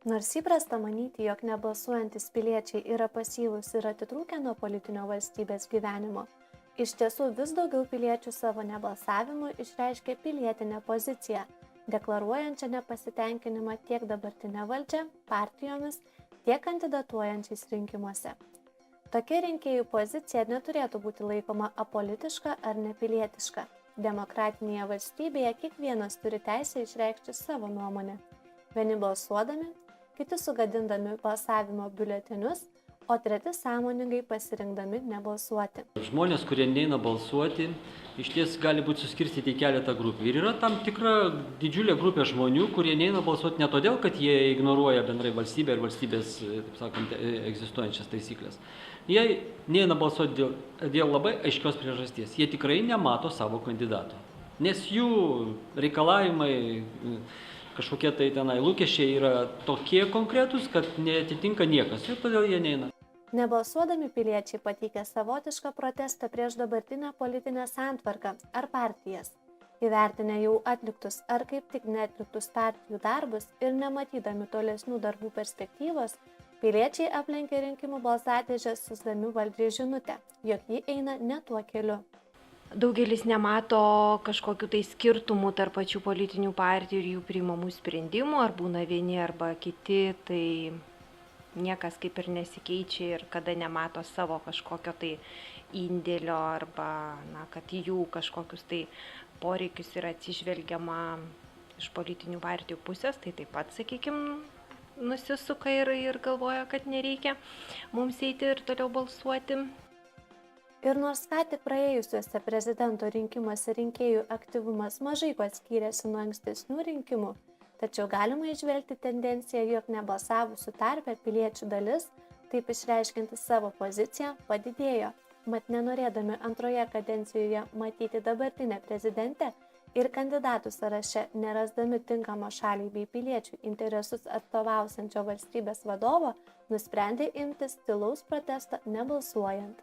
Nors įprasta manyti, jog nebalsuojantis piliečiai yra pasyvūs ir atitrūkę nuo politinio valstybės gyvenimo, iš tiesų vis daugiau piliečių savo nebalsavimu išreiškia pilietinę poziciją, deklaruojančią nepasitenkinimą tiek dabartinę valdžią, partijomis, tiek kandidatuojančiais rinkimuose. Tokia rinkėjų pozicija neturėtų būti laikoma apolitiška ar nepilietiška. Demokratinėje valstybėje kiekvienas turi teisę išreikšti savo nuomonę. Vieni balsuodami, kiti sugadindami balsavimo biuletenius, o treti sąmoningai pasirinkdami nebalsuoti. Žmonės, kurie neina balsuoti, iš ties gali būti suskirstyti į keletą grupių. Ir yra tam tikra didžiulė grupė žmonių, kurie neina balsuoti ne todėl, kad jie ignoruoja bendrai valstybę ir valstybės, taip sakant, egzistuojančias taisyklės. Jie neina balsuoti dėl labai aiškios priežasties. Jie tikrai nemato savo kandidato. Nes jų reikalavimai, kažkokie tai tenai lūkesčiai yra tokie konkretūs, kad neatitinka niekas ir todėl jie neina. Nebalsuodami piliečiai pateikia savotišką protestą prieš dabartinę politinę santvarką ar partijas. Įvertinę jau atliktus ar kaip tik neatliktus partijų darbus ir nematydami tolesnių darbų perspektyvos, piliečiai aplenkia rinkimų balsadėžes siųsdami valdžiai žinutę, jog ji eina ne tuo keliu. Daugelis nemato kažkokių tai skirtumų tarp pačių politinių partijų ir jų priimamų sprendimų, ar būna vieni arba kiti, tai niekas kaip ir nesikeičia ir kada nemato savo kažkokio tai indėlio arba kad jų kažkokius tai poreikius yra atsižvelgiama iš politinių partijų pusės, tai taip pat, sakykime, nusisuka ir galvoja, kad nereikia mums eiti ir toliau balsuoti. Ir nors ką tik praėjusiuose prezidento rinkimuose rinkėjų aktyvumas mažai kuo skyrėsi nuo ankstesnių rinkimų, tačiau galima įžvelgti tendenciją, jog nebalsavusių tarpe piliečių dalis, taip išreiškinti savo poziciją, padidėjo. Mat nenorėdami antroje kadencijoje matyti dabartinę prezidentę ir kandidatų sąraše nerasdami tinkamo šaliai bei piliečių interesus atstovausiančio valstybės vadovo, nusprendė imtis tylaus protesto nebalsuojant.